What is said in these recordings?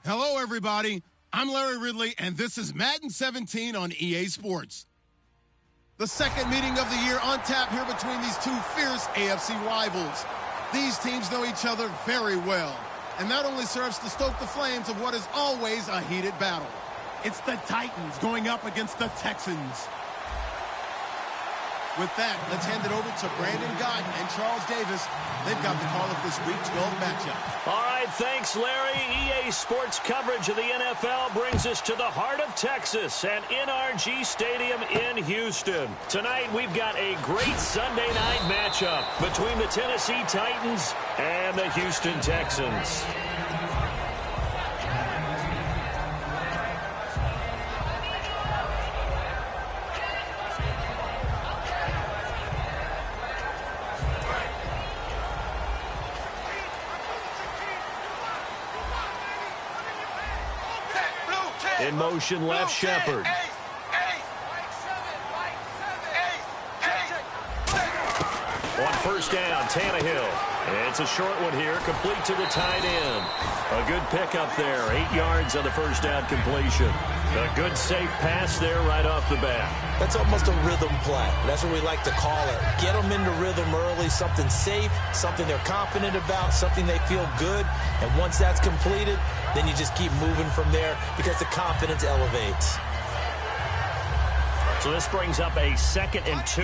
Hello, everybody. I'm Larry Ridley, and this is Madden 17 on EA Sports. The second meeting of the year on tap here between these two fierce AFC rivals. These teams know each other very well, and that only serves to stoke the flames of what is always a heated battle. It's the Titans going up against the Texans. With that, let's hand it over to Brandon Gott and Charles Davis. They've got the call of this Week 12 matchup. All right, thanks, Larry. EA Sports coverage of the NFL brings us to the heart of Texas and NRG Stadium in Houston. Tonight, we've got a great Sunday night matchup between the Tennessee Titans and the Houston Texans. In motion, left Shepard. On first down, Tannehill. It's a short one here, complete to the tight end. A good pickup there, 8 yards on the first down completion. A good safe pass there right off the bat. That's almost a rhythm play. That's what we like to call it. Get them into rhythm early, something safe, something they're confident about, something they feel good. And once that's completed, then you just keep moving from there because the confidence elevates. So this brings up a 2nd and 2.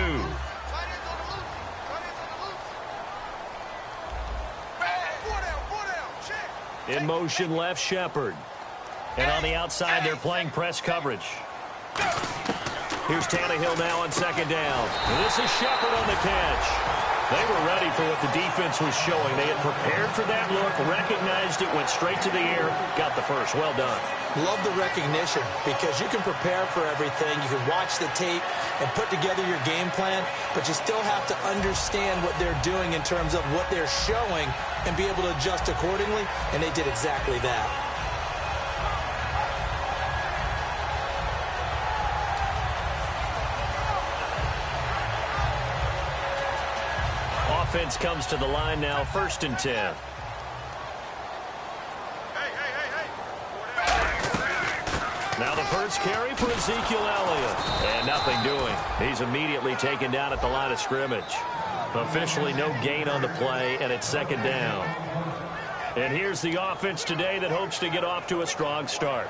In motion, left Shepard. And on the outside, they're playing press coverage. Here's Tannehill now on 2nd down. And this is Shepard on the catch. They were ready for what the defense was showing. They had prepared for that look, recognized it, went straight to the air, got the first. Well done. Love the recognition because you can prepare for everything. You can watch the tape and put together your game plan, but you still have to understand what they're doing in terms of what they're showing and be able to adjust accordingly, and they did exactly that. Offense comes to the line now, 1st and 10. Now the first carry for Ezekiel Elliott. And nothing doing. He's immediately taken down at the line of scrimmage. Officially no gain on the play, and it's 2nd down. And here's the offense today that hopes to get off to a strong start.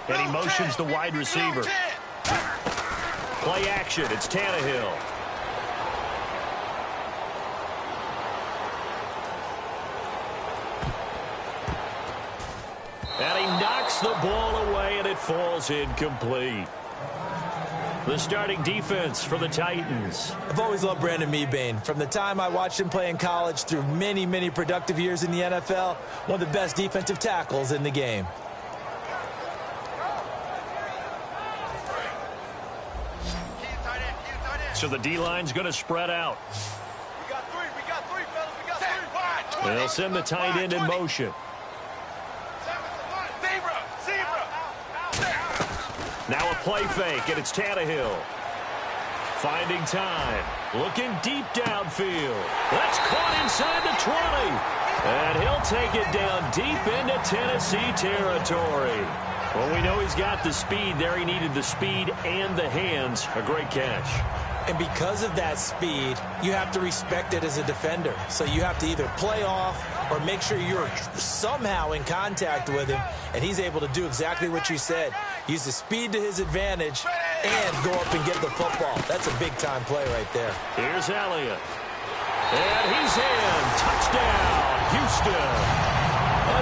And he motions the wide receiver. Play action. It's Tannehill. And he knocks the ball away, and it falls incomplete. The starting defense for the Titans. I've always loved Brandon Mebane. From the time I watched him play in college through many, many productive years in the NFL, one of the best defensive tackles in the game. So the D-line's going to spread out. They'll send the tight end in motion. Now a play fake, and it's Tannehill. Finding time. Looking deep downfield. That's caught inside the 20. And he'll take it down deep into Tennessee territory. Well, we know he's got the speed there. He needed the speed and the hands. A great catch. And because of that speed, you have to respect it as a defender. So you have to either play off or make sure you're somehow in contact with him. And he's able to do exactly what you said. Use the speed to his advantage and go up and get the football. That's a big-time play right there. Here's Elliott. And he's in. Touchdown, Houston.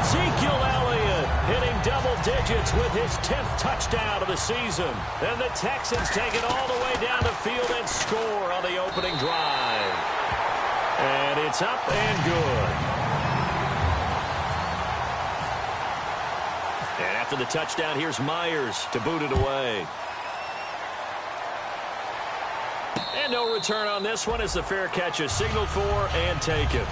Ezekiel Elliott hitting double digits with his 10th touchdown of the season. And the Texans take it all the way down the field and score on the opening drive. And it's up and good. And after the touchdown, here's Myers to boot it away. And no return on this one as the fair catch is signaled for and taken.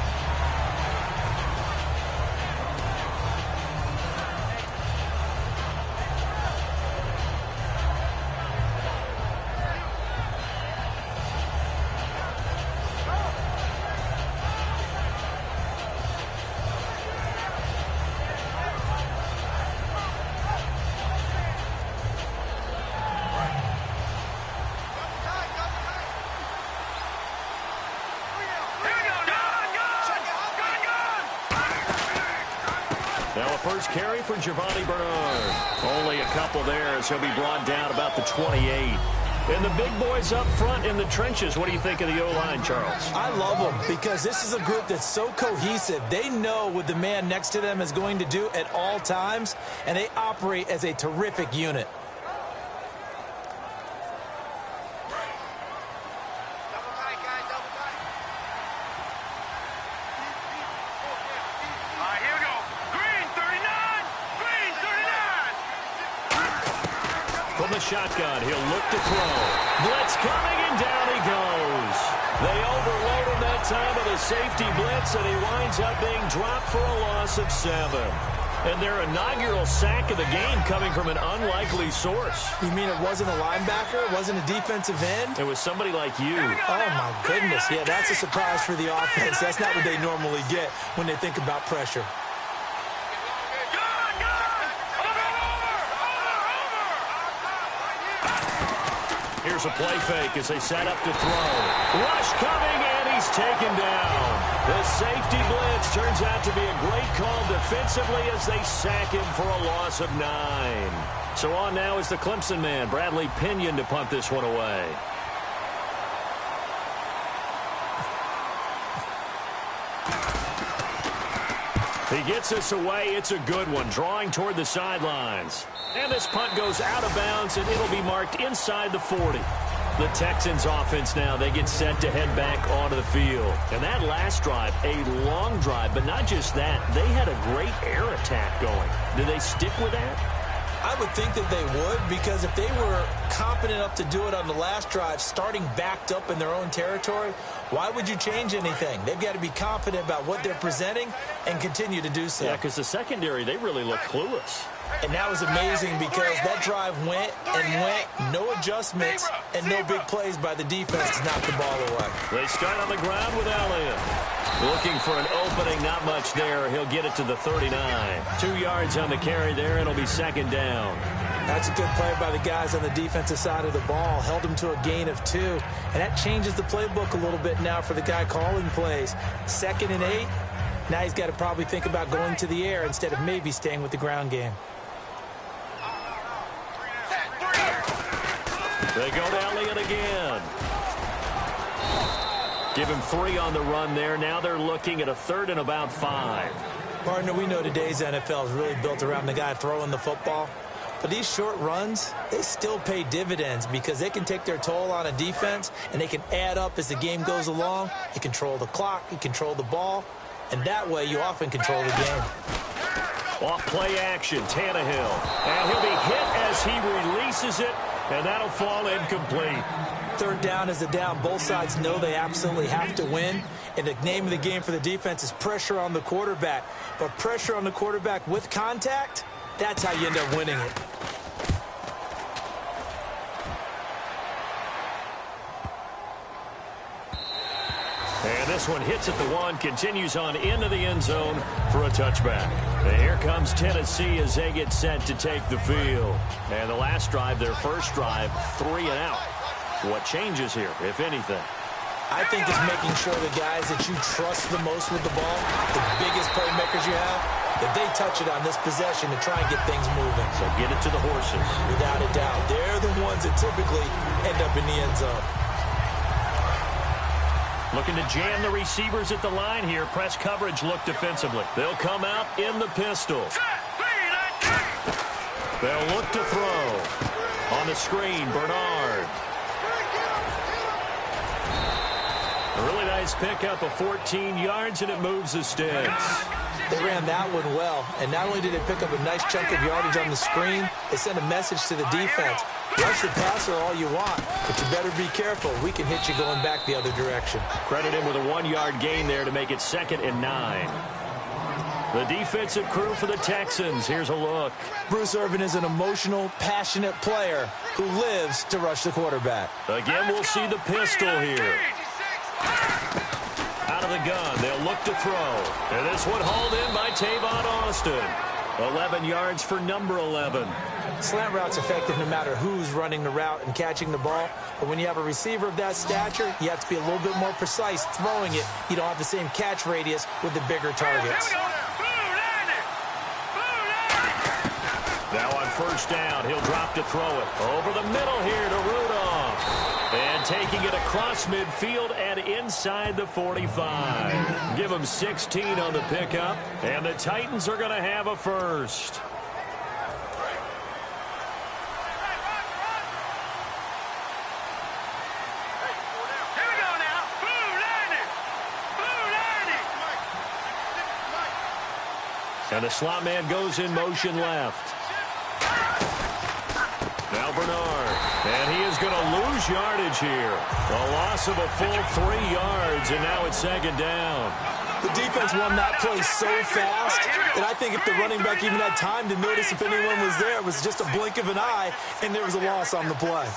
first carry for Giovanni Bernard. Only a couple there as he'll be brought down about the 28. And the big boys up front in the trenches. What do you think of the O-line, Charles? I love them because this is a group that's so cohesive. They know what the man next to them is going to do at all times, and they operate as a terrific unit. From the shotgun, he'll look to throw. Blitz coming, and down he goes. They overload him that time with a safety blitz, and he winds up being dropped for a loss of 7. And their inaugural sack of the game coming from an unlikely source. You mean it wasn't a linebacker? It wasn't a defensive end? It was somebody like you. Oh, my goodness. Yeah, that's a surprise for the offense. That's not what they normally get when they think about pressure. Here's a play fake as they set up to throw. Rush coming, and he's taken down. The safety blitz turns out to be a great call defensively as they sack him for a loss of 9. So on now is the Clemson man, Bradley Pinion, to punt this one away. He gets us away. It's a good one, drawing toward the sidelines. And this punt goes out of bounds, and it'll be marked inside the 40. The Texans offense now, they get set to head back onto the field. And that last drive, a long drive, but not just that. They had a great air attack going. Do they stick with that? I would think that they would, because if they were competent enough to do it on the last drive, starting backed up in their own territory, why would you change anything? They've got to be confident about what they're presenting and continue to do so. Yeah, because the secondary, they really look clueless. And that was amazing because that drive went and went, no adjustments, and no big plays by the defense to knock the ball away. They start on the ground with Elliott. Looking for an opening, not much there. He'll get it to the 39. 2 yards on the carry there, and it'll be second down. That's a good play by the guys on the defensive side of the ball. Held him to a gain of 2. And that changes the playbook a little bit now for the guy calling plays. 2nd and 8. Now he's got to probably think about going to the air instead of maybe staying with the ground game. They go to Elliott again. Give him 3 on the run there. Now they're looking at a 3rd and about 5. Partner, we know today's NFL is really built around the guy throwing the football. But these short runs, they still pay dividends because they can take their toll on a defense and they can add up as the game goes along. You control the clock, you control the ball, and that way you often control the game. Off play action, Tannehill. And he'll be hit as he releases it, and that'll fall incomplete. 3rd down is a down. Both sides know they absolutely have to win. And the name of the game for the defense is pressure on the quarterback. But pressure on the quarterback with contact, that's how you end up winning it. And this one hits at the 1, continues on into the end zone for a touchback. And here comes Tennessee as they get set to take the field. And the last drive, their first drive, 3 and out. What changes here, if anything? I think it's making sure the guys that you trust the most with the ball, the biggest playmakers you have, that they touch it on this possession to try and get things moving. So get it to the horses. Without a doubt. They're the ones that typically end up in the end zone. Looking to jam the receivers at the line here. Press coverage look defensively. They'll come out in the pistol. They'll look to throw. On the screen, Bernard. A really nice pickup of 14 yards, and it moves the sticks. They ran that one well, and not only did they pick up a nice chunk of yardage on the screen, they sent a message to the defense. Rush the passer all you want, but you better be careful. We can hit you going back the other direction. Credit him with a 1-yard gain there to make it 2nd and 9. The defensive crew for the Texans. Here's a look. Bruce Irvin is an emotional, passionate player who lives to rush the quarterback. Again, we'll see the pistol here. Out of the gun, they'll look to throw. And this one hauled in by Tavon Austin. 11 yards for number 11. Slant route's effective no matter who's running the route and catching the ball. But when you have a receiver of that stature, you have to be a little bit more precise throwing it. You don't have the same catch radius with the bigger targets. Now on first down, he'll drop to throw it. Over the middle here to Rudolph. And taking it across midfield and inside the 45. Give him 16 on the pickup. And the Titans are going to have a first. And the slot man goes in motion left. Now Bernard. And he is going to lose yardage here. A loss of a full 3 yards, and now it's second down. The defense won that play so fast that I think if the running back even had time to notice if anyone was there, it was just a blink of an eye, and there was a loss on the play.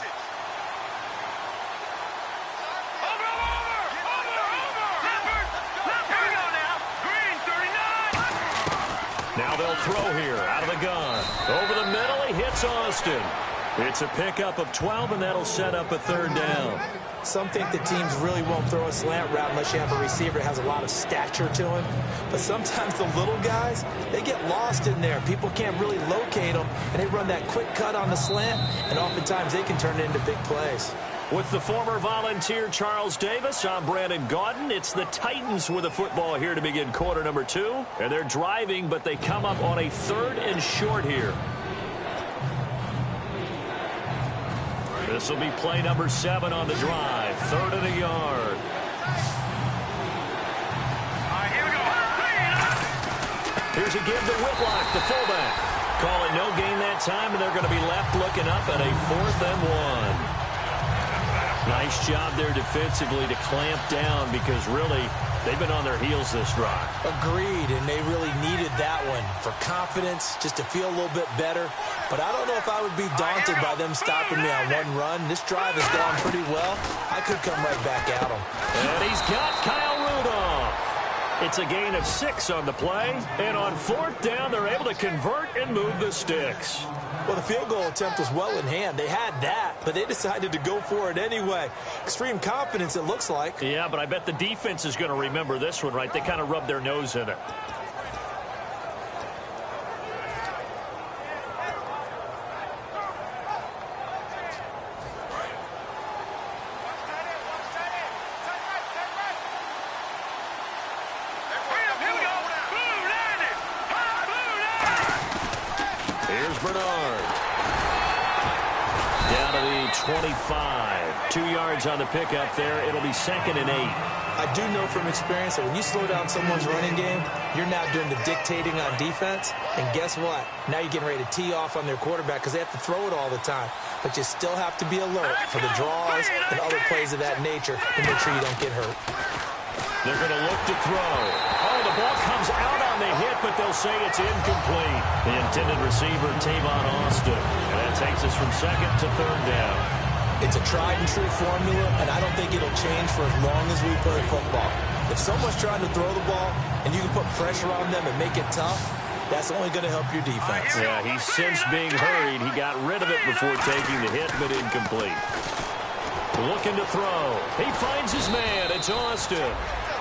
Now they'll throw here out of the gun. Over the middle, he hits Austin. It's a pickup of 12, and that'll set up a third down. Some think that teams really won't throw a slant route unless you have a receiver that has a lot of stature to him. But sometimes the little guys, they get lost in there. People can't really locate them, and they run that quick cut on the slant, and oftentimes they can turn it into big plays. With the former Volunteer Charles Davis, I'm Brandon Gaudin. It's the Titans with the football here to begin quarter number 2. And they're driving, but they come up on a 3rd and short here. This will be play number 7 on the drive. 3rd and a yard. Here's a give to Whitlock, the fullback. Call it no gain that time, and they're going to be left looking up at a 4th and 1. Nice job there defensively to clamp down because really they've been on their heels this drive. Agreed, and they really needed that one for confidence, just to feel a little bit better. But I don't know if I would be daunted by them stopping me on one run. This drive has gone pretty well. I could come right back at them. And he's got Kyle Rudolph. It's a gain of 6 on the play. And on 4th down, they're able to convert and move the sticks. Well, the field goal attempt was well in hand. They had that, but they decided to go for it anyway. Extreme confidence, it looks like. Yeah, but I bet the defense is going to remember this one, right? They kind of rubbed their nose in it. Here's Bernard. Down to the 25. 2 yards on the pickup there. It'll be 2nd and 8. I do know from experience that when you slow down someone's running game, you're now doing the dictating on defense. And guess what? Now you're getting ready to tee off on their quarterback because they have to throw it all the time. But you still have to be alert for the draws and other plays of that nature to make sure you don't get hurt. They're going to look to throw. Oh, the ball comes out on the hit, but they'll say it's incomplete. The intended receiver, Tavon Austin. And that takes us from 2nd to 3rd down. It's a tried-and-true formula, and I don't think it'll change for as long as we play football. If someone's trying to throw the ball and you can put pressure on them and make it tough, that's only going to help your defense. Yeah, he's since being hurried. He got rid of it before taking the hit, but incomplete. Looking to throw. He finds his man. It's Austin.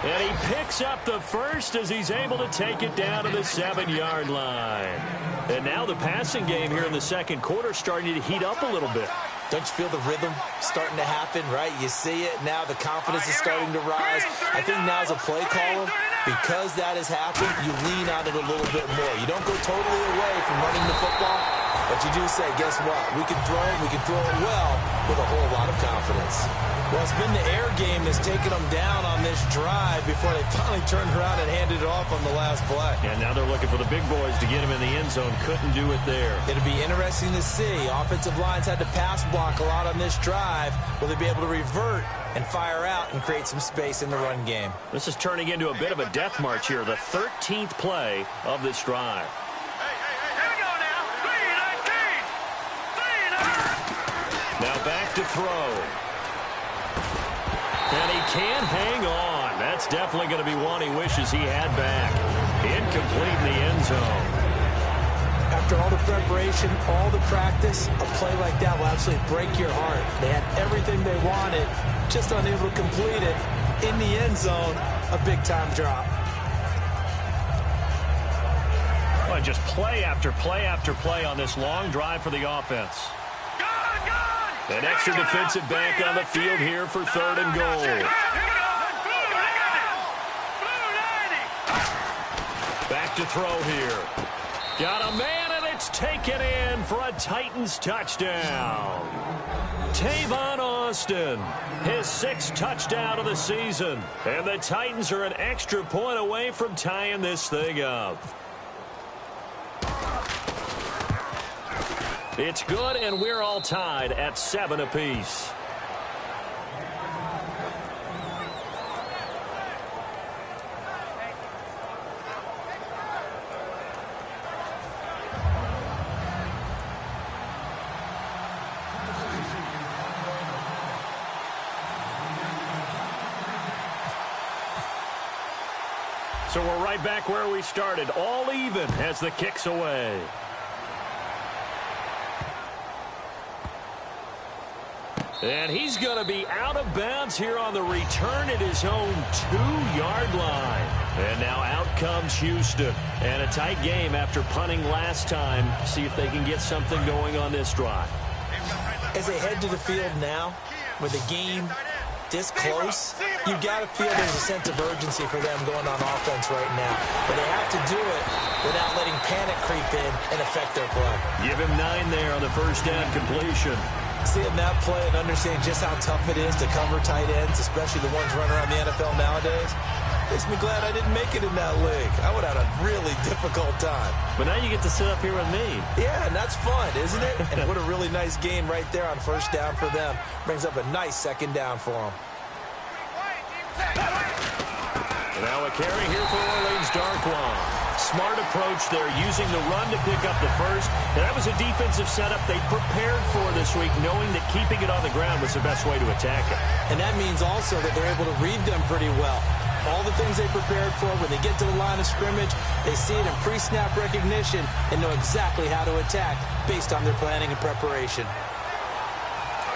And he picks up the first as he's able to take it down to the 7-yard line. And now the passing game here in the second quarter starting to heat up a little bit. Don't you feel the rhythm starting to happen, right? You see it. Now the confidence is starting to rise. I think now as a play caller, because that has happened, you lean on it a little bit more. You don't go totally away from running the football, but you do say, guess what? We can throw it well with a whole lot of confidence. Well, it's been the air game that's taken them down on this drive before they finally turned around and handed it off on the last play. And now they're looking for the big boys to get him in the end zone. Couldn't do it there. It'll be interesting to see. Offensive lines had to pass block a lot on this drive. Will they be able to revert and fire out and create some space in the run game? This is turning into a bit of a death march here, the 13th play of this drive. Now back to throw. And he can't hang on. That's definitely going to be one he wishes he had back. Incomplete in the end zone. After all the preparation, all the practice, a play like that will absolutely break your heart. They had everything they wanted, just unable to complete it. In the end zone, a big-time drop. Well, on just play after play after play on this long drive for the offense. An extra defensive back on the field here for 3rd and goal. Back to throw here. Got a man, and it's taken in for a Titans touchdown. Tavon Austin, his 6th touchdown of the season. And the Titans are an extra point away from tying this thing up. It's good, and we're all tied at 7 apiece. So we're right back where we started, all even as the kick's away. And he's going to be out of bounds here on the return at his own 2-yard line. And now out comes Houston. And a tight game after punting last time. See if they can get something going on this drive. As they head to the field now, with the game this close, you've got to feel there's a sense of urgency for them going on offense right now. But they have to do it without letting panic creep in and affect their play. Give him 9 there on the first down completion. Seeing that play and understanding just how tough it is to cover tight ends, especially the ones running around the NFL nowadays, makes me glad I didn't make it in that league. I would have had a really difficult time. But now you get to sit up here with me. Yeah, and that's fun, isn't it? And what a really nice game right there on first down for them. Brings up a nice 2nd down for them. Now a carry here for Orleans Darkwan. Smart approach there, using the run to pick up the first. And that was a defensive setup they prepared for this week, knowing that keeping it on the ground was the best way to attack it. And that means also that they're able to read them pretty well. All the things they prepared for, when they get to the line of scrimmage, they see it in pre-snap recognition and know exactly how to attack based on their planning and preparation.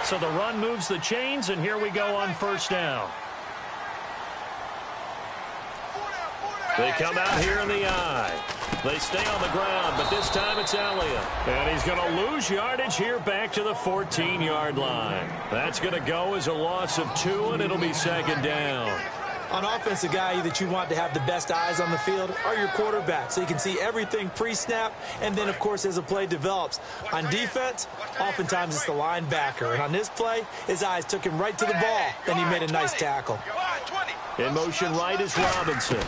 So the run moves the chains, and here we go on first down. They come out here in the eye. They stay on the ground, but this time it's Elliott. And he's going to lose yardage here back to the 14-yard line. That's going to go as a loss of 2, and it'll be 2nd down. On offense, the guy that you want to have the best eyes on the field are your quarterbacks, so you can see everything pre-snap, and then, of course, as the play develops. On defense, oftentimes it's the linebacker. And on this play, his eyes took him right to the ball, and he made a nice tackle. In motion right is Robinson.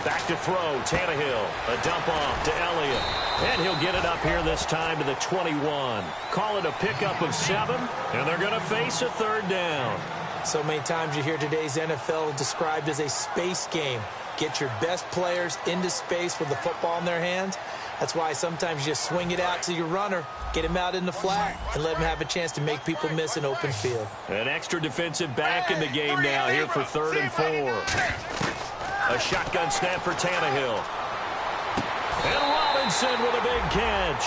Back to throw, Tannehill. A dump off to Elliott. And he'll get it up here this time to the 21. Call it a pickup of 7, and they're going to face a 3rd down. So many times you hear today's NFL described as a space game. Get your best players into space with the football in their hands. That's why sometimes you just swing it out to your runner, get him out in the flat, and let him have a chance to make people miss an open field. An extra defensive back in the game now here for 3rd and 4. A shotgun snap for Tannehill. And Robinson with a big catch.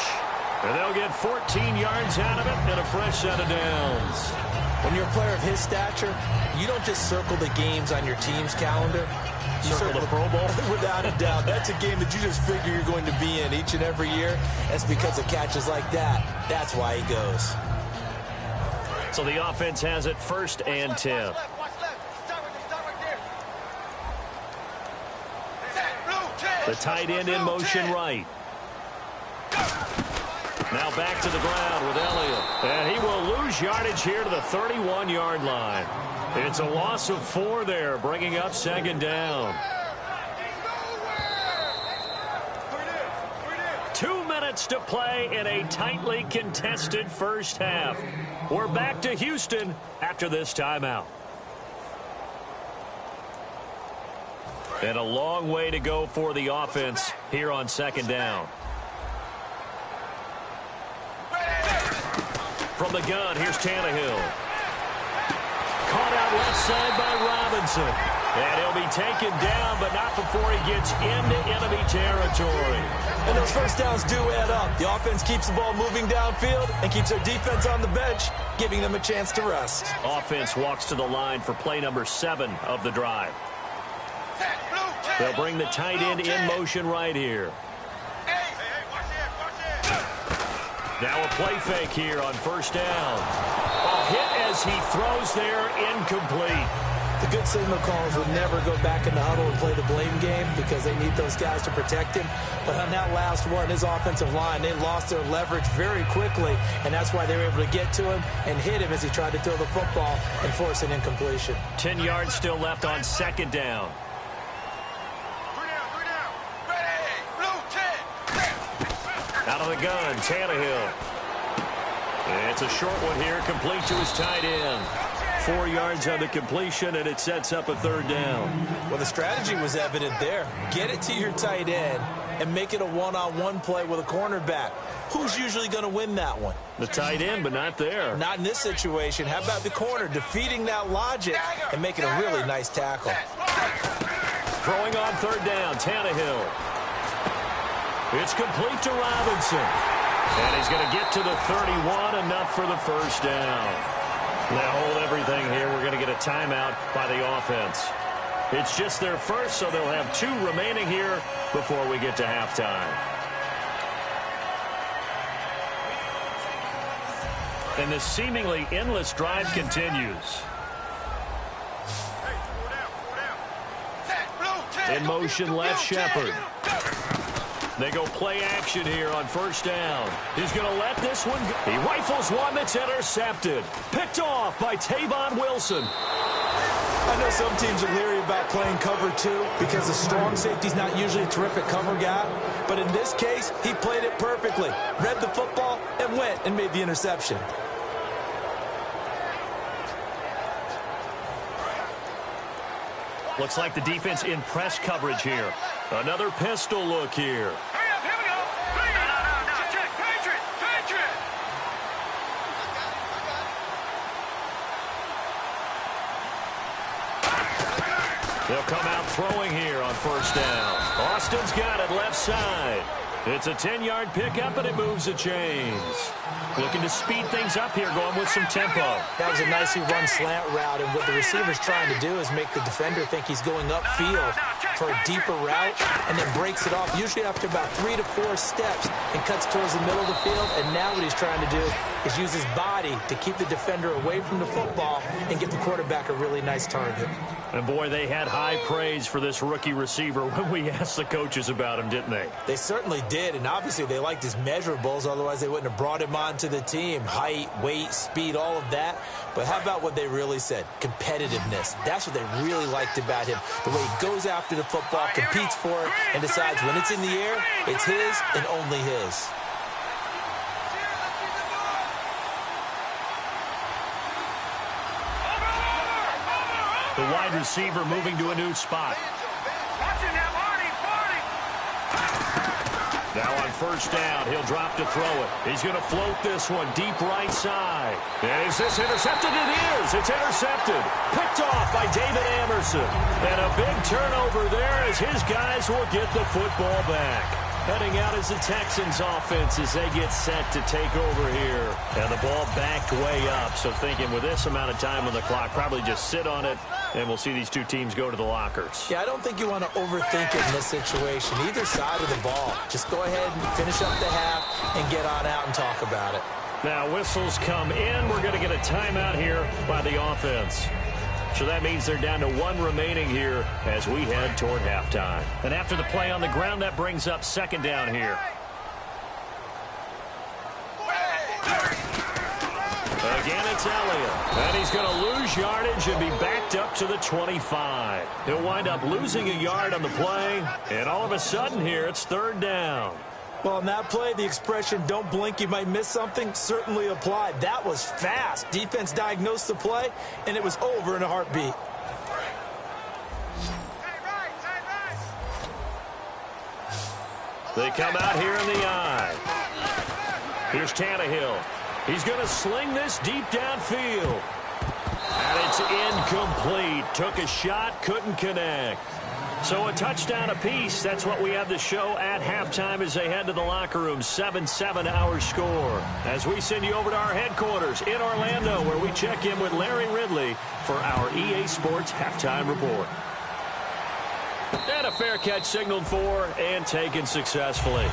And they'll get 14 yards out of it and a fresh set of downs. When you're a player of his stature, you don't just circle the games on your team's calendar. You circle the Pro Bowl? Without a doubt. That's a game that you just figure you're going to be in each and every year. That's because of catches like that. That's why he goes. So the offense has it 1st and 10. The tight end in motion right. Now back to the ground with Elliott. And he will lose yardage here to the 31-yard line. It's a loss of 4 there, bringing up 2nd down. 2 minutes to play in a tightly contested first half. We're back to Houston after this timeout. And a long way to go for the offense here on 2nd down. From the gun, here's Tannehill. Caught out left side by Robinson. And he'll be taken down, but not before he gets into enemy territory. And those first downs do add up. The offense keeps the ball moving downfield and keeps their defense on the bench, giving them a chance to rest. Offense walks to the line for play number 7 of the drive. They'll bring the tight end in motion right here. Now a play fake here on first down. A hit as he throws there, incomplete. The good signal callers would never go back in the huddle and play the blame game because they need those guys to protect him. But on that last one, his offensive line, they lost their leverage very quickly, and that's why they were able to get to him and hit him as he tried to throw the football and force an incompletion. 10 yards still left on second down. Out of the gun, Tannehill. It's a short one here, complete to his tight end. 4 yards on the completion, and it sets up a third down. Well, the strategy was evident there. Get it to your tight end and make it a one-on-one play with a cornerback. Who's usually going to win that one? The tight end, but not there. Not in this situation. How about the corner defeating that logic and making a really nice tackle? Throwing on third down, Tannehill. It's complete to Robinson. And he's going to get to the 31, enough for the first down. Now hold everything here. We're going to get a timeout by the offense. It's just their first, so they'll have 2 remaining here before we get to halftime. And this seemingly endless drive continues. In motion, left Shepard. They go play action here on first down. He's going to let this one go. He rifles one that's intercepted. Picked off by Tavon Wilson. I know some teams are leery about playing cover 2 because the strong safety's not usually a terrific cover guy. But in this case, he played it perfectly. Read the football and went and made the interception. Looks like the defense in press coverage here. Another pistol look here. Hurry up, here we go. Check, Patriot. They'll come out throwing here on first down. Austin's got it left side. It's a 10-yard pickup, and it moves the chains. Looking to speed things up here, going with some tempo. That was a nicely run slant route, and what the receiver's trying to do is make the defender think he's going upfield for a deeper route, and then breaks it off, usually after about 3 to 4 steps, and cuts towards the middle of the field. And now what he's trying to do is use his body to keep the defender away from the football and get the quarterback a really nice target. And boy, they had high praise for this rookie receiver when we asked the coaches about him, didn't they? They certainly did, and obviously they liked his measurables, otherwise they wouldn't have brought him onto the team. Height, weight, speed, all of that. But how about what they really said? Competitiveness. That's what they really liked about him. The way he goes after the football, competes for it, and decides when it's in the air, it's his and only his. The wide receiver moving to a new spot. Now on first down, he'll drop to throw it. He's going to float this one deep right side. And is this intercepted? It is. It's intercepted. Picked off by David Amerson. And a big turnover there as his guys will get the football back. Heading out is the Texans offense as they get set to take over here. And the ball backed way up. So thinking with this amount of time on the clock, probably just sit on it, and we'll see these 2 teams go to the lockers. Yeah, I don't think you want to overthink it in this situation. Either side of the ball. Just go ahead and finish up the half and get on out and talk about it. Now whistles come in. We're going to get a timeout here by the offense. So that means they're down to 1 remaining here as we head toward halftime. And after the play on the ground, that brings up second down here. Again, it's Elliott. And he's going to lose yardage and be backed up to the 25. He'll wind up losing a yard on the play. And all of a sudden here, it's third down. Well, on that play, the expression, don't blink, you might miss something, certainly applied. That was fast. Defense diagnosed the play, and it was over in a heartbeat. They come out here in the eye. Here's Tannehill. He's going to sling this deep downfield. And it's incomplete. Took a shot, couldn't connect. So a touchdown apiece. That's what we have to show at halftime as they head to the locker room. 7-7 our score. As we send you over to our headquarters in Orlando, where we check in with Larry Ridley for our EA Sports Halftime Report. And a fair catch signaled for and taken successfully.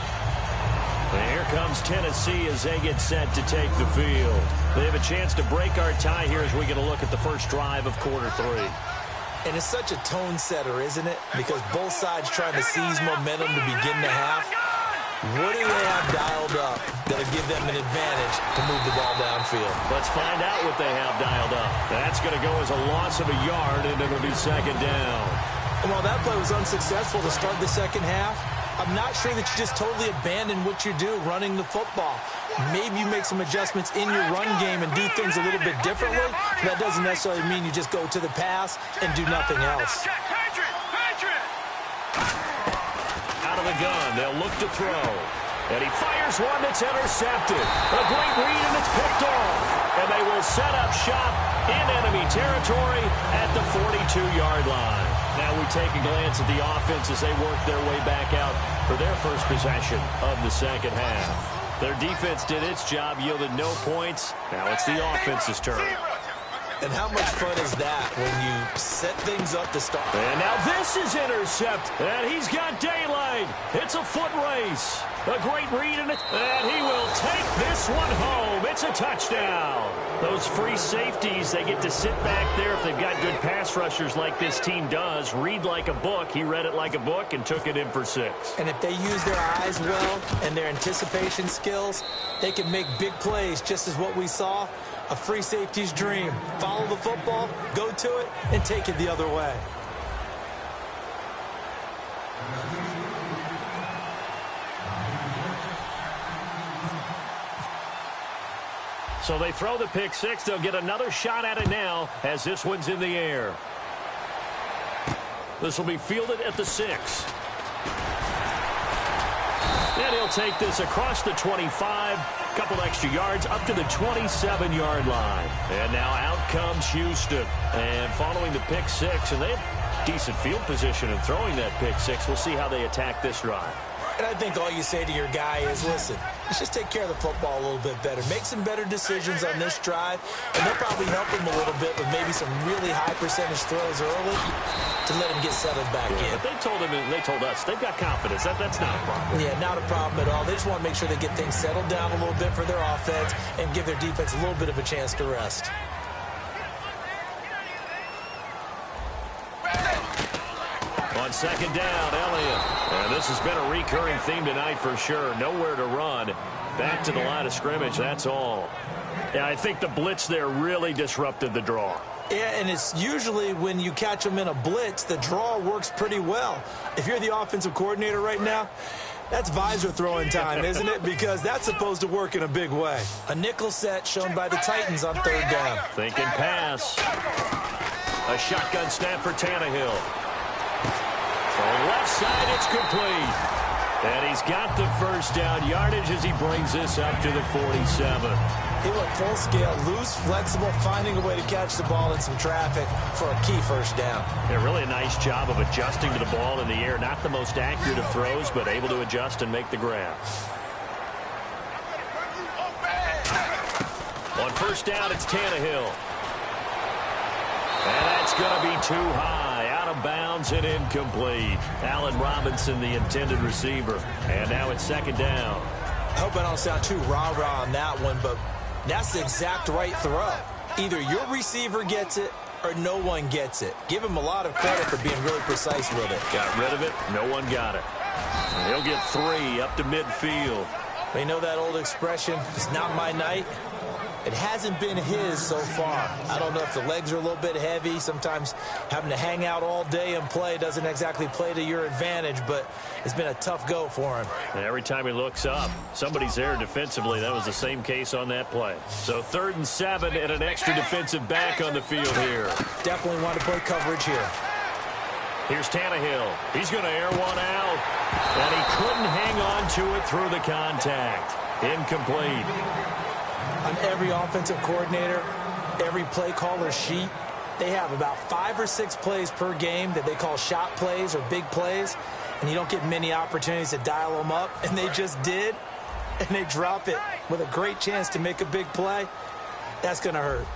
And here comes Tennessee as they get set to take the field. They have a chance to break our tie here as we get a look at the first drive of quarter 3. And it's such a tone setter, isn't it? Because both sides trying to seize momentum to begin the half. What do they have dialed up that'll give them an advantage to move the ball downfield? Let's find out what they have dialed up. That's going to go as a loss of a yard, and it'll be second down. And while that play was unsuccessful to start the second half, I'm not sure that you just totally abandon what you do running the football. Maybe you make some adjustments in your run game and do things a little bit differently. That doesn't necessarily mean you just go to the pass and do nothing else. Out of the gun, they'll look to throw. And he fires one that's intercepted. A great read, and it's picked off. And they will set up shop in enemy territory at the 42-yard line. Now we take a glance at the offense as they work their way back out for their first possession of the second half. Their defense did its job, yielded no points. Now it's the offense's turn. And how much fun is that when you set things up to start? And now this is intercept, and he's got daylight. It's a foot race. A great read in it, and he will take this one home. It's a touchdown. Those free safeties, they get to sit back there if they've got good pass rushers like this team does. Read like a book. He read it like a book and took it in for 6. And if they use their eyes well and their anticipation skills, they can make big plays, just as what we saw. A free safety's dream. Follow the football, go to it, and take it the other way. So they throw the pick 6. They'll get another shot at it now as this one's in the air. This will be fielded at the 6. And he'll take this across the 25. Couple extra yards up to the 27-yard line. And now out comes Houston. And following the pick 6, and they have decent field position in throwing that pick 6. We'll see how they attack this drive. And I think all you say to your guy is, listen, let's just take care of the football a little bit better. Make some better decisions on this drive, and they'll probably help him a little bit with maybe some really high percentage throws early to let him get settled back in. But they told him, and they told us, they've got confidence. That's not a problem. Yeah, not a problem at all. They just want to make sure they get things settled down a little bit for their offense and give their defense a little bit of a chance to rest. On second down, Elliott. And this has been a recurring theme tonight for sure. Nowhere to run. Back to the line of scrimmage, that's all. Yeah, I think the blitz there really disrupted the draw. Yeah, and it's usually when you catch them in a blitz, the draw works pretty well. If you're the offensive coordinator right now, that's visor throwing time, isn't it? Because that's supposed to work in a big way. A nickel set shown by the Titans on third down. Thinking pass. A shotgun snap for Tannehill. From left side, it's complete. And he's got the first down yardage as he brings this up to the 47. He looked full scale, loose, flexible, finding a way to catch the ball in some traffic for a key first down. Yeah, really a nice job of adjusting to the ball in the air. Not the most accurate of throws, but able to adjust and make the grab. On first down, it's Tannehill. And that's going to be too high. Out of bounds and incomplete. Allen Robinson, the intended receiver. And now it's second down. I hope I don't sound too rah-rah on that one, but that's the exact right throw. Either your receiver gets it or no one gets it. Give him a lot of credit for being really precise with it. Got rid of it. No one got it. And he'll get 3 up to midfield. You know that old expression, it's not my night? It hasn't been his so far. I don't know if the legs are a little bit heavy. Sometimes having to hang out all day and play doesn't exactly play to your advantage, but it's been a tough go for him. And every time he looks up, somebody's there defensively. That was the same case on that play. So 3rd and 7 and an extra defensive back on the field here. Definitely want to play coverage here. Here's Tannehill. He's going to air one out. And he couldn't hang on to it through the contact. Incomplete. On every offensive coordinator, every play caller sheet, they have about 5 or 6 plays per game that they call shot plays or big plays, and you don't get many opportunities to dial them up, and they just did, and they drop it with a great chance to make a big play. That's going to hurt.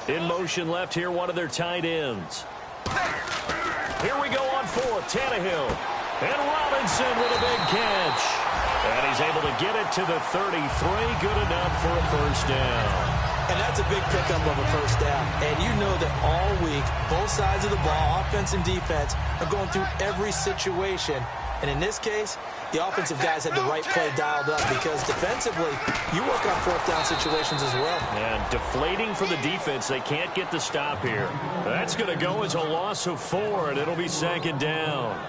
In motion left here, one of their tight ends. Here we go on 4th. Tannehill. And Robinson with a big catch. And he's able to get it to the 33. Good enough for a first down. And that's a big pickup of a first down. And you know that all week, both sides of the ball, offense and defense, are going through every situation. And in this case, the offensive guys had the right play dialed up because defensively, you work on fourth down situations as well. And deflating for the defense. They can't get the stop here. That's going to go as a loss of 4, and it'll be second down.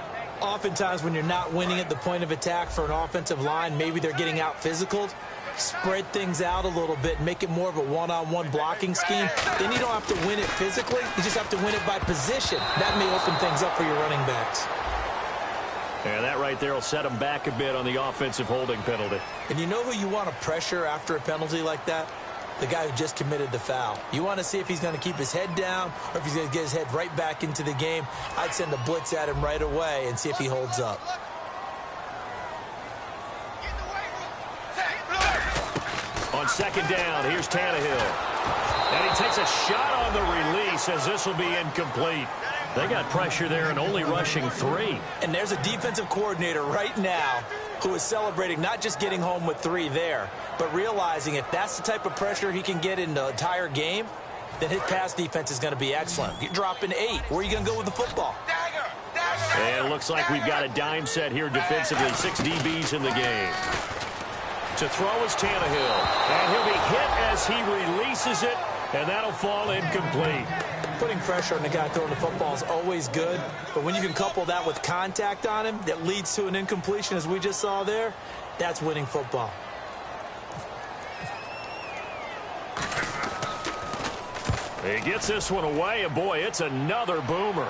Oftentimes when you're not winning at the point of attack for an offensive line, maybe they're getting out physical. Spread things out a little bit, make it more of a one-on-one blocking scheme. Then you don't have to win it physically. You just have to win it by position. That may open things up for your running backs. And that right there will set them back a bit on the offensive holding penalty. And you know who you want to pressure after a penalty like that? The guy who just committed the foul. You want to see if he's going to keep his head down or if he's going to get his head right back into the game. I'd send a blitz at him right away and see if he holds up. On second down, here's Tannehill. And he takes a shot on the release as this will be incomplete. They got pressure there and only rushing 3. And there's a defensive coordinator right now who is celebrating not just getting home with 3 there, but realizing if that's the type of pressure he can get in the entire game, then his pass defense is going to be excellent. You're dropping 8. Where are you going to go with the football? And it looks like we've got a dime set here defensively. 6 DBs in the game. To throw is Tannehill. And he'll be hit as he releases it, and that'll fall incomplete. Putting pressure on the guy throwing the football is always good, but when you can couple that with contact on him that leads to an incompletion, as we just saw there, that's winning football. He gets this one away, and boy, it's another boomer.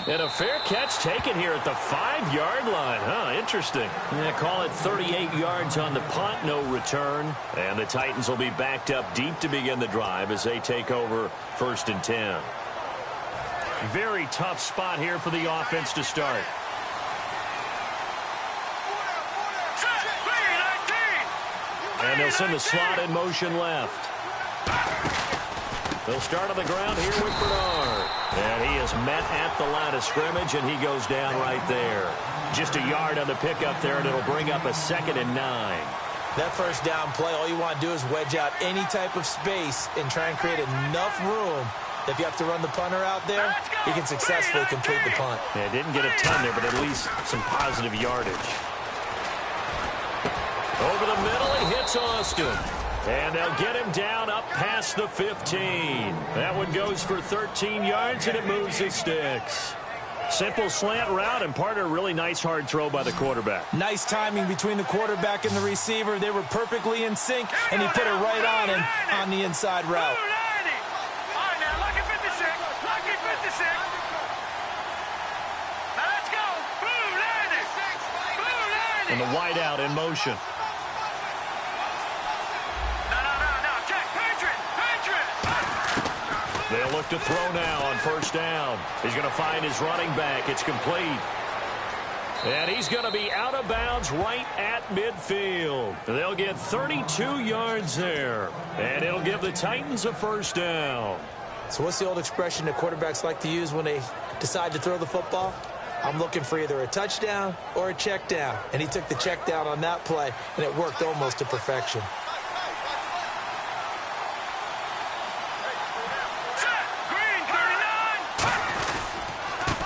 And a fair catch taken here at the 5-yard line. Huh, interesting. Yeah, call it 38 yards on the punt, no return. And the Titans will be backed up deep to begin the drive as they take over 1st and 10. Very tough spot here for the offense to start. And they'll send the slot in motion left. They'll start on the ground here with Bernard. And he is met at the line of scrimmage, and he goes down right there. Just a yard on the pickup there, and it'll bring up a 2nd and 9. That first down play, all you want to do is wedge out any type of space and try and create enough room that if you have to run the punter out there, he can successfully complete the punt. Yeah, didn't get a ton there, but at least some positive yardage. Over the middle, he hits Austin. And they'll get him down up past the 15. That one goes for 13 yards, and it moves his sticks. Simple slant route, and part of a really nice hard throw by the quarterback. Nice timing between the quarterback and the receiver. They were perfectly in sync, and he put it right on him on the inside route. All right, now, lucky 56. Lucky 56. Now, let's go. Blue 90. Blue 90. And the wideout in motion. They'll look to throw now on first down. He's going to find his running back. It's complete. And he's going to be out of bounds right at midfield. They'll get 32 yards there. And it'll give the Titans a first down. So what's the old expression that quarterbacks like to use when they decide to throw the football? I'm looking for either a touchdown or a check down. And he took the check down on that play, and it worked almost to perfection.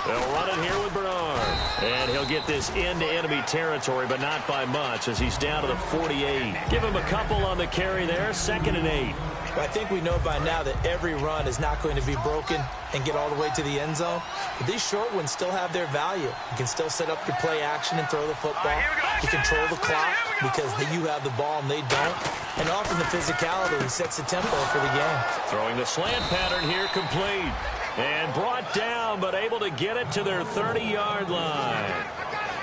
They'll run it here with Bernard. And he'll get this into enemy territory, but not by much as he's down to the 48. Give him a couple on the carry there, 2nd and 8. Well, I think we know by now that every run is not going to be broken and get all the way to the end zone. But these short ones still have their value. You can still set up your play action and throw the football. You control the clock because you have the ball and they don't. And often the physicality sets the tempo for the game. Throwing the slant pattern here complete. And brought down, but able to get it to their 30-yard line.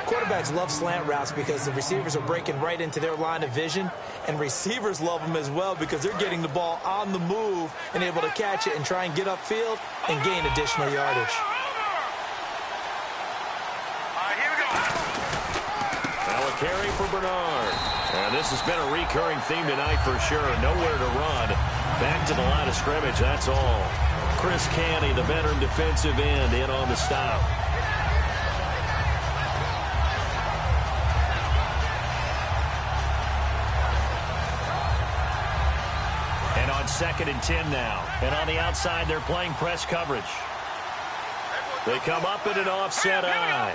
Quarterbacks love slant routes because the receivers are breaking right into their line of vision. And receivers love them as well because they're getting the ball on the move and able to catch it and try and get upfield and gain additional yardage. Now a carry for Bernard. And this has been a recurring theme tonight for sure. Nowhere to run. Back to the line of scrimmage, that's all. Chris Canny, the veteran defensive end, in on the stop. on 2nd and 10 now. And on the outside, they're playing press coverage. They come up in an offset eye.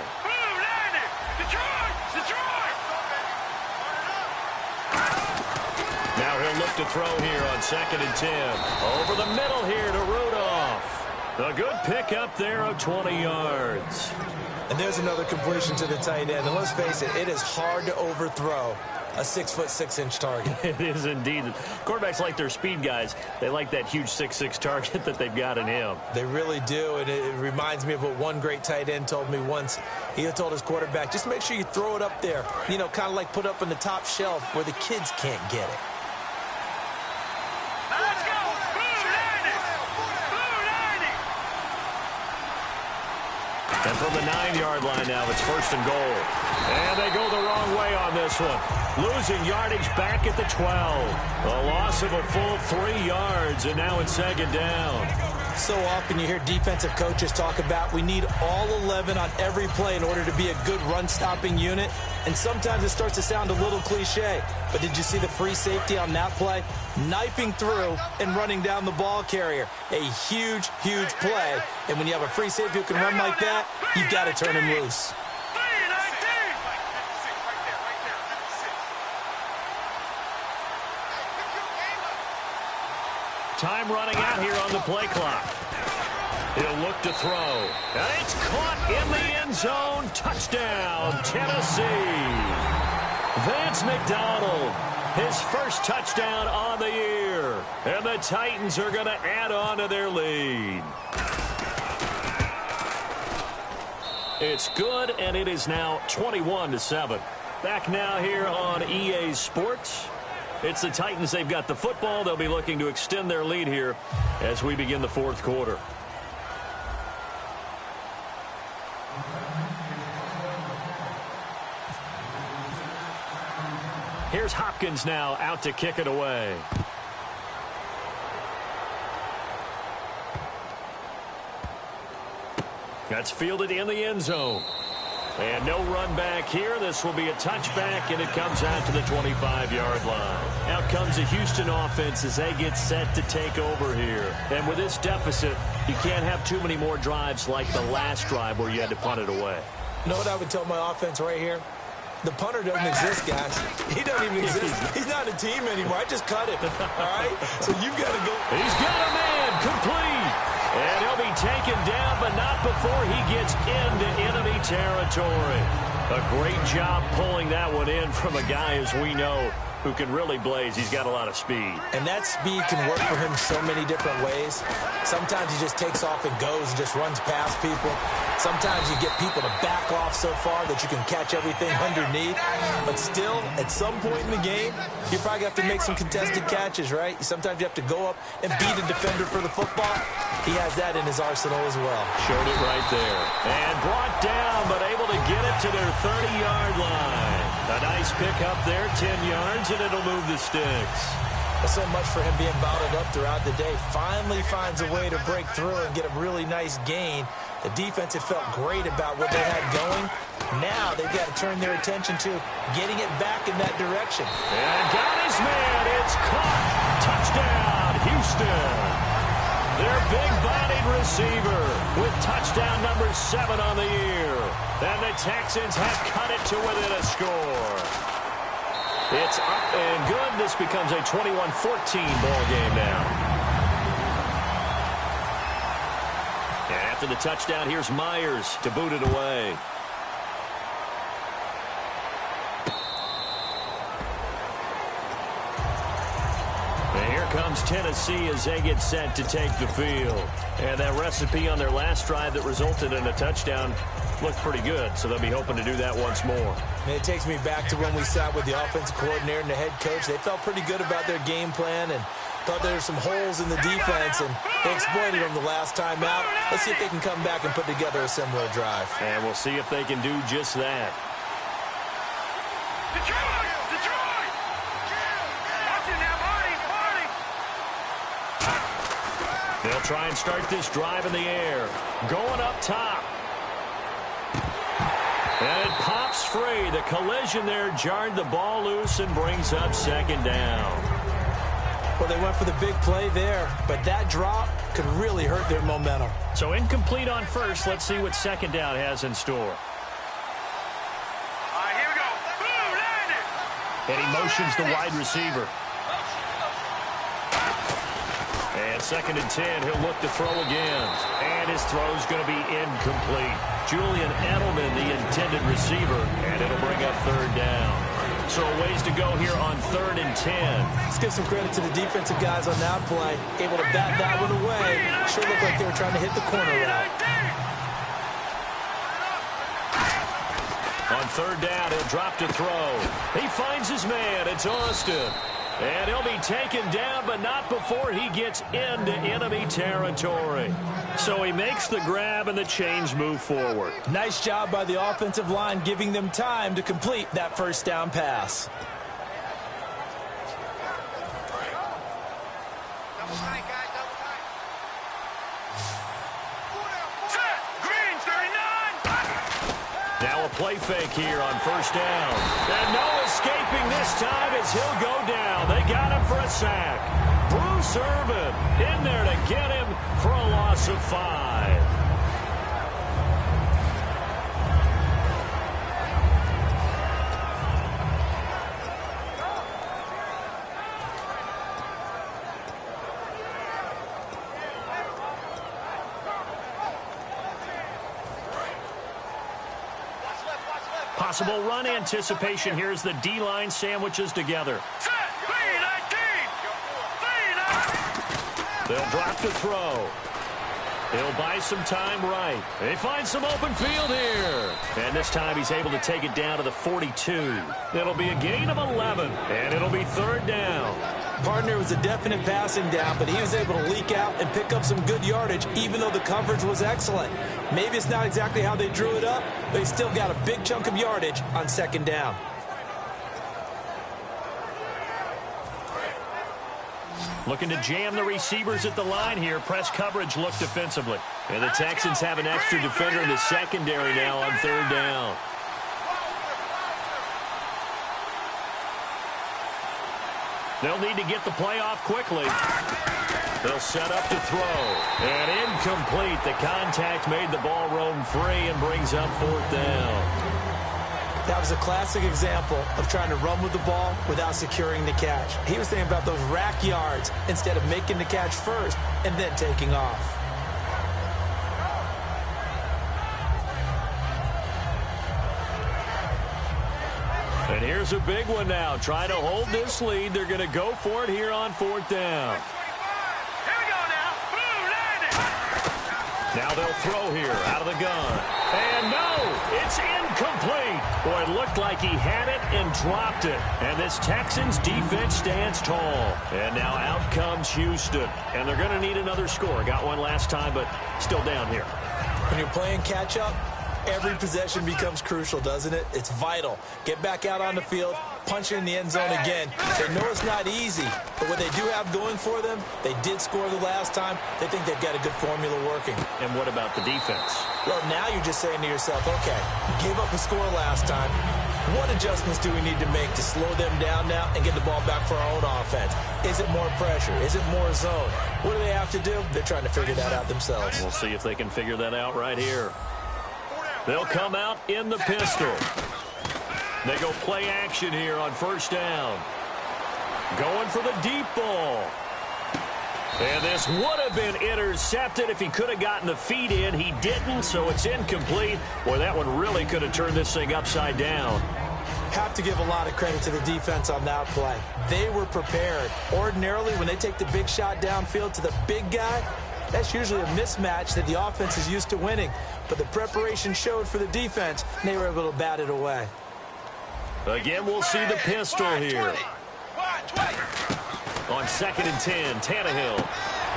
Now he'll look to throw here on 2nd and 10. Over the middle here to Rudolph. A good pickup there of 20 yards. And there's another completion to the tight end. And let's face it, it is hard to overthrow a 6'6" target. It is indeed. Quarterbacks like their speed guys. They like that huge 6'6" target that they've got in him. They really do, and it reminds me of what one great tight end told me once. He told his quarterback, just make sure you throw it up there, you know, kind of like put up on the top shelf where the kids can't get it. Let's go! And from the 9-yard line now, it's 1st and goal. And they go the wrong way on this one. Losing yardage back at the 12. A loss of a full 3 yards, and now it's 2nd down. So often you hear defensive coaches talk about we need all 11 on every play in order to be a good run-stopping unit. And sometimes it starts to sound a little cliche. But did you see the free safety on that play? Knifing through and running down the ball carrier. A huge, huge play. And when you have a free safety who can run like that, you've got to turn him loose. Time running out here on the play clock. He'll look to throw. And it's caught in the end zone. Touchdown, Tennessee. Vance McDonald, his first touchdown on the year. And the Titans are going to add on to their lead. It's good, and it is now 21-7. Back now here on EA Sports. It's the Titans. They've got the football. They'll be looking to extend their lead here as we begin the 4th quarter. Here's Hopkins now out to kick it away. That's fielded in the end zone. And no run back here. This will be a touchback, and it comes out to the 25-yard line. Out comes the Houston offense as they get set to take over here. And with this deficit, you can't have too many more drives like the last drive where you had to punt it away. You know what I would tell my offense right here? The punter doesn't exist, guys. He doesn't even exist. He's not a team anymore. I just cut him. All right? So you've got to go. He's got a man complete. And he'll be taken down, but not before he gets into enemy territory. A great job pulling that one in from a guy, as we know, who can really blaze. He's got a lot of speed. And that speed can work for him so many different ways. Sometimes he just takes off and goes and just runs past people. Sometimes you get people to back off so far that you can catch everything underneath. But still, at some point in the game, you probably have to make some contested catches, right? Sometimes you have to go up and beat a defender for the football. He has that in his arsenal as well. Showed it right there. And brought down, but able to get it to their 30-yard line. A nice pick up there, 10 yards, and it'll move the sticks. So much for him being bottled up throughout the day. Finally finds a way to break through and get a really nice gain. The defense had felt great about what they had going. Now they've got to turn their attention to getting it back in that direction. And got his man. It's caught. Touchdown, Houston. Their big-bodied receiver with touchdown number 7 on the year. And the Texans have cut it to within a score. It's up and good. This becomes a 21-14 ball game now. And after the touchdown, here's Myers to boot it away. And here comes Tennessee as they get set to take the field. And that recipe on their last drive that resulted in a touchdown looked pretty good, so they'll be hoping to do that once more. And it takes me back to when we sat with the offensive coordinator and the head coach. They felt pretty good about their game plan and thought there were some holes in the defense, and they exploited them the last time out. Let's see if they can come back and put together a similar drive. And we'll see if they can do just that. Detroit! Detroit! Watch it now, Marty! They'll try and start this drive in the air. Going up top. And it pops free. The collision there jarred the ball loose and brings up 2nd down. Well, they went for the big play there, but that drop could really hurt their momentum. So incomplete on first. Let's see what second down has in store. All right, here we go. Boom, landed. And he motions the wide receiver. And 2nd and 10, he'll look to throw again. And his throw's going to be incomplete. Julian Edelman, the intended receiver, and it'll bring up 3rd down. So a ways to go here on 3rd and 10. Let's give some credit to the defensive guys on that play. Able to bat that one away. Sure looked like they were trying to hit the corner route. On 3rd down, he'll drop to throw. He finds his man. It's Austin. And he'll be taken down, but not before he gets into enemy territory. So he makes the grab and the chains move forward. Nice job by the offensive line, giving them time to complete that 1st down pass. Now a play fake here on 1st down. And no escaping this time as he'll go down. They got him for a sack. Bruce Irvin in there to get him for a loss of 5. Possible run anticipation here as the D-line sandwiches together. They'll drop to throw. He'll buy some time right. They find some open field here. And this time he's able to take it down to the 42. It'll be a gain of 11, and it'll be 3rd down. Partner was a definite passing down, but he was able to leak out and pick up some good yardage, even though the coverage was excellent. Maybe it's not exactly how they drew it up, but he still got a big chunk of yardage on 2nd down. Looking to jam the receivers at the line here. Press coverage look defensively. And the Texans have an extra defender in the secondary now on 3rd down. They'll need to get the play off quickly. They'll set up to throw. And incomplete. The contact made the ball roam free and brings up 4th down. That was a classic example of trying to run with the ball without securing the catch. He was thinking about those rack yards instead of making the catch first and then taking off. And here's a big one now. Trying to hold this lead. They're going to go for it here on 4th down. Here we go now. Boom, landed. Now they'll throw here out of the gun. And no, it's incomplete. Boy, it looked like he had it and dropped it. And this Texans defense stands tall. And now out comes Houston. And they're going to need another score. Got one last time, but still down here. When you're playing catch-up, every possession becomes crucial, doesn't it? It's vital. Get back out on the field, punch it in the end zone again. They know it's not easy, but what they do have going for them, they did score the last time. They think they've got a good formula working. And what about the defense? Well, now you're just saying to yourself, okay, gave up a score last time. What adjustments do we need to make to slow them down now and get the ball back for our own offense? Is it more pressure? Is it more zone? What do they have to do? They're trying to figure that out themselves. We'll see if they can figure that out right here. They'll come out in the pistol. They go play action here on 1st down. Going for the deep ball. And this would have been intercepted if he could have gotten the feet in. He didn't, so it's incomplete. Boy, that one really could have turned this thing upside down. Have to give a lot of credit to the defense on that play. They were prepared. Ordinarily, when they take the big shot downfield to the big guy, that's usually a mismatch that the offense is used to winning. But the preparation showed for the defense, and they were able to bat it away. Again, we'll see the pistol here. On 2nd and 10, Tannehill.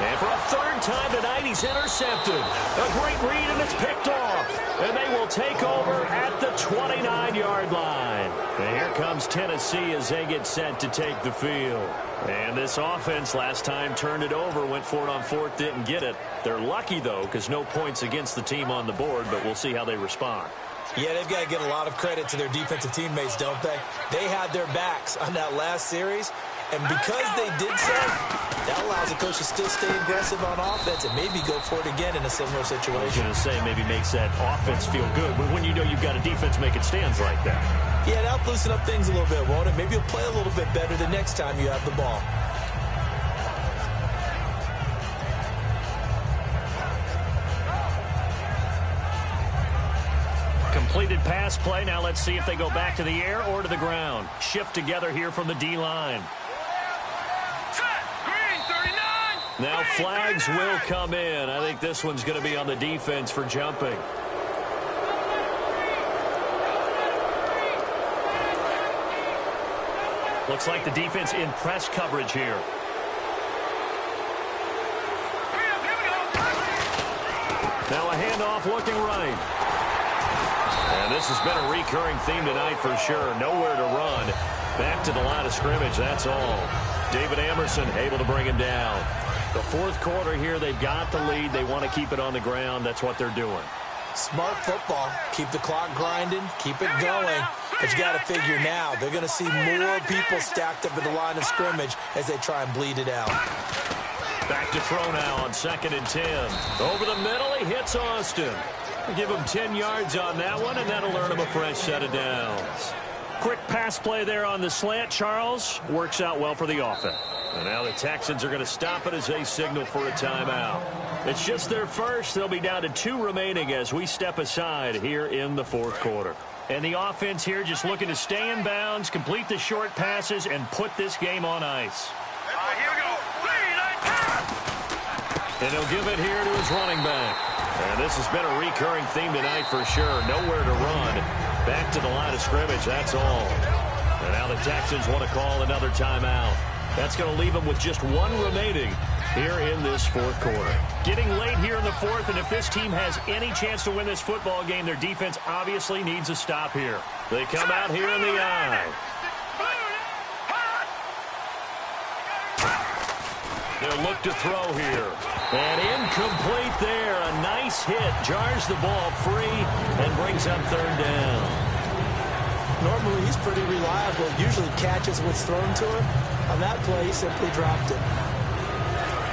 And for a 3rd time tonight, he's intercepted. A great read, and it's picked off. And they will take over at the 29-yard line. And here comes Tennessee as they get set to take the field. And this offense last time turned it over, went for it on 4th, didn't get it. They're lucky, though, because no points against the team on the board, but we'll see how they respond. Yeah, they've got to get a lot of credit to their defensive teammates, don't they? They had their backs on that last series, And because they did so, that allows the coach to still stay aggressive on offense and maybe go for it again in a similar situation. I was going to say maybe makes that offense feel good, but when you know you've got a defense making stands like that. Yeah, that'll loosen up things a little bit, won't it? Maybe you'll play a little bit better the next time you have the ball. Completed pass play. Now let's see if they go back to the air or to the ground. Shift together here from the D-line. Now flags will come in. I think this one's going to be on the defense for jumping. Looks like the defense in press coverage here. Now a handoff looking right. And this has been a recurring theme tonight for sure. Nowhere to run. Back to the line of scrimmage, that's all. David Amerson able to bring him down. The fourth quarter here, they've got the lead. They want to keep it on the ground. That's what they're doing. Smart football. Keep the clock grinding. Keep it going. But you got to figure now, they're going to see more people stacked up at the line of scrimmage as they try and bleed it out. Back to throw now on 2nd and 10. Over the middle, he hits Austin. Give him 10 yards on that one, and that'll earn him a fresh set of downs. Quick pass play there on the slant, Charles. Works out well for the offense. And now the Texans are going to stop it as they signal for a timeout. It's just their first. They'll be down to 2 remaining as we step aside here in the fourth quarter. And the offense here just looking to stay in bounds, complete the short passes, and put this game on ice. Here we go. And he'll give it here to his running back. And this has been a recurring theme tonight for sure. Nowhere to run. Back to the line of scrimmage, that's all. And now the Texans want to call another timeout. That's going to leave them with just 1 remaining here in this fourth quarter. Getting late here in the fourth, and if this team has any chance to win this football game, their defense obviously needs a stop here. They come out here in the eye. They'll look to throw here. And incomplete there. A nice hit. Jars the ball free and brings up 3rd down. Normally, he's pretty reliable. Usually catches what's thrown to him. On that play, he simply dropped it.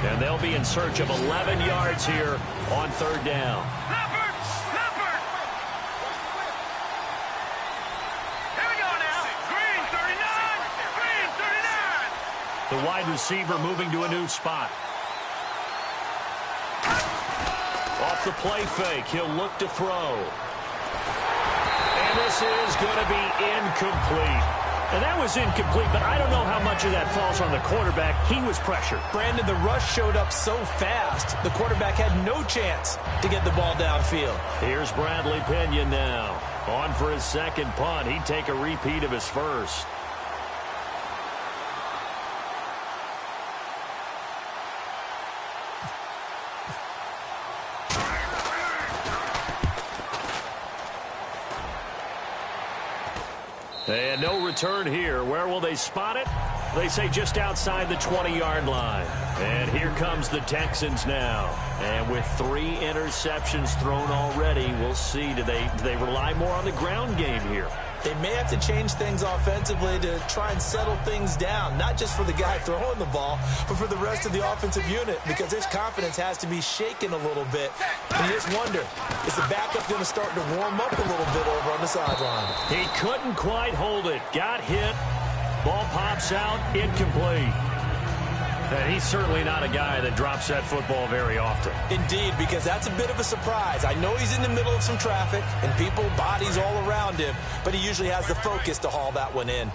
And they'll be in search of 11 yards here on 3rd down. Here we go now. Green 39. Green 39. The wide receiver moving to a new spot. Off the play fake, he'll look to throw. And this is going to be incomplete. And that was incomplete, but I don't know how much of that falls on the quarterback. He was pressured. Brandon, the rush showed up so fast, the quarterback had no chance to get the ball downfield. Here's Bradley Pinion now. On for his 2nd punt. He'd take a repeat of his first. And no return here. Where will they spot it? They say just outside the 20-yard line. And here comes the Texans now. And with 3 interceptions thrown already, we'll see. Do they rely more on the ground game here? They may have to change things offensively to try and settle things down, not just for the guy throwing the ball, but for the rest of the offensive unit, because his confidence has to be shaken a little bit. And you just wonder, is the backup going to start to warm up a little bit over on the sideline? He couldn't quite hold it. Got hit. Ball pops out. Incomplete. And he's certainly not a guy that drops that football very often. Indeed, because that's a bit of a surprise. I know he's in the middle of some traffic and people, bodies all around him, but he usually has the focus to haul that one in.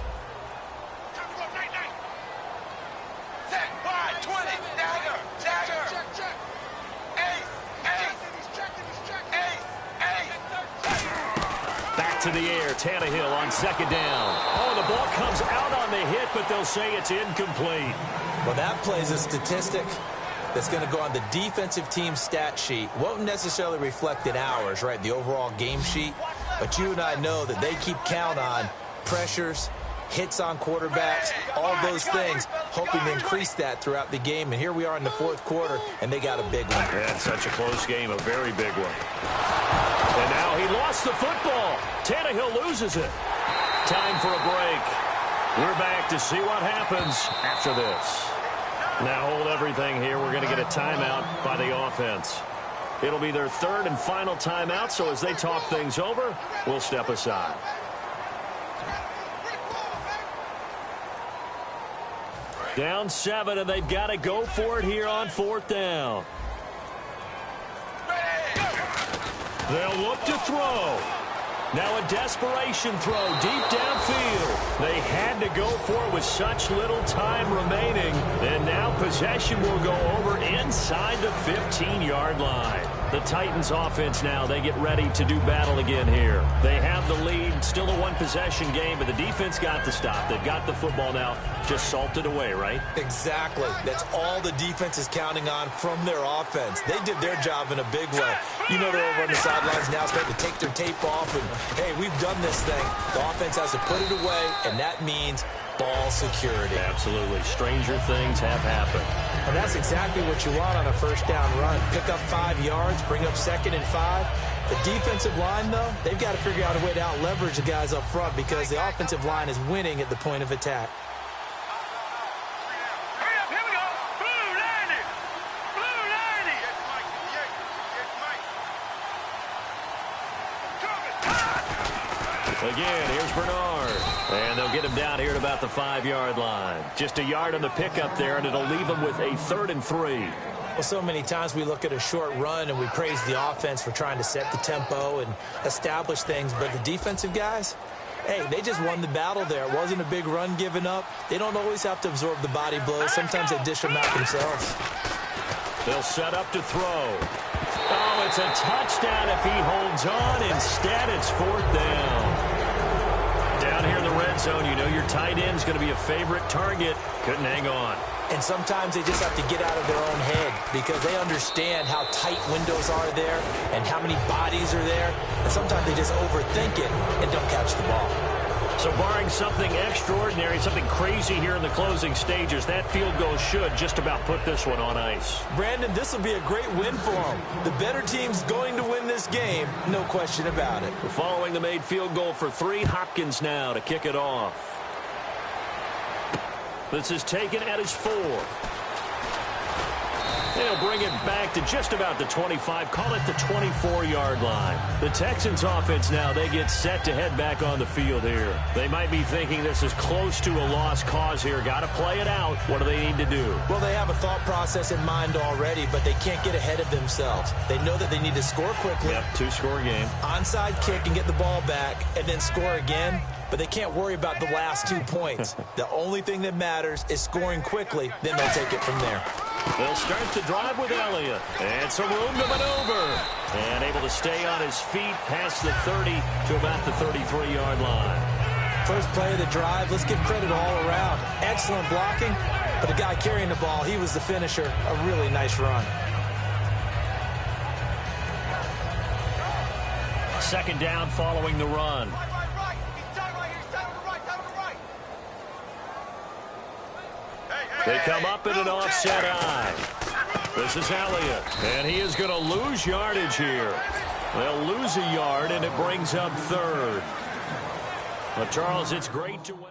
Back to the air, Tannehill on 2nd down. Oh, the ball comes out on the hit, but they'll say it's incomplete. Well, that plays a statistic that's going to go on the defensive team stat sheet. Won't necessarily reflect in ours, right, the overall game sheet. But you and I know that they keep count on pressures, hits on quarterbacks, all those things, hoping to increase that throughout the game. And here we are in the fourth quarter, and they got a big one. Yeah, such a close game, a very big one. And now he lost the football. Tannehill loses it. Time for a break. We're back to see what happens after this. Now hold everything here. We're going to get a timeout by the offense. It'll be their third and final timeout, so as they talk things over, we'll step aside. Down 7, and they've got to go for it here on 4th down. They'll look to throw. Now a desperation throw deep downfield. They had to go for it with such little time remaining. And now possession will go over inside the 15-yard line. The Titans offense now, they get ready to do battle again here. They have the lead, still a one-possession game, but the defense got the stop. They've got the football now, just salted away, right? Exactly. That's all the defense is counting on from their offense. They did their job in a big way. You know they're over on the sidelines now starting to take their tape off, and, hey, we've done this thing. The offense has to put it away, and that means ball security. Absolutely. Stranger things have happened. And that's exactly what you want on a first down run. Pick up 5 yards, bring up 2nd and 5. The defensive line, though, they've got to figure out a way to out-leverage the guys up front because the offensive line is winning at the point of attack. Hurry up, here we go. Blue 90. Blue 90. Again, here's Bernard. And they'll get him down here at about the 5-yard line. Just a yard on the pickup there, and it'll leave them with a 3rd and 3. Well, so many times we look at a short run and we praise the offense for trying to set the tempo and establish things, but the defensive guys, hey, they just won the battle there. It wasn't a big run given up. They don't always have to absorb the body blows. Sometimes they dish them out themselves. They'll set up to throw. Oh, it's a touchdown if he holds on. Instead, it's 4th down. Down here in the red zone, you know your tight end's going to be a favorite target. Couldn't hang on. And sometimes they just have to get out of their own head because they understand how tight windows are there and how many bodies are there. And sometimes they just overthink it and don't catch the ball. So barring something extraordinary, something crazy here in the closing stages, that field goal should just about put this one on ice. Brandon, this will be a great win for them. The better team's going to win this game, no question about it. Following the made field goal for 3, Hopkins now to kick it off. This is taken at his 4. They'll bring it back to just about the 25, call it the 24-yard line. The Texans offense now, they get set to head back on the field here. They might be thinking this is close to a lost cause here. Got to play it out. What do they need to do? Well, they have a thought process in mind already, but they can't get ahead of themselves. They know that they need to score quickly. Yep, 2-score game. Onside kick and get the ball back and then score again. But they can't worry about the last 2 points. The only thing that matters is scoring quickly. Then they'll take it from there. They'll start the drive with Elliott. And some room to maneuver. And able to stay on his feet past the 30 to about the 33-yard line. First play of the drive. Let's give credit all around. Excellent blocking. But the guy carrying the ball, he was the finisher. A really nice run. 2nd down following the run. They come up in an offset eye. This is Elliott, and he is going to lose yardage here. They'll lose a yard, and it brings up 3rd. But, Charles, it's great to win.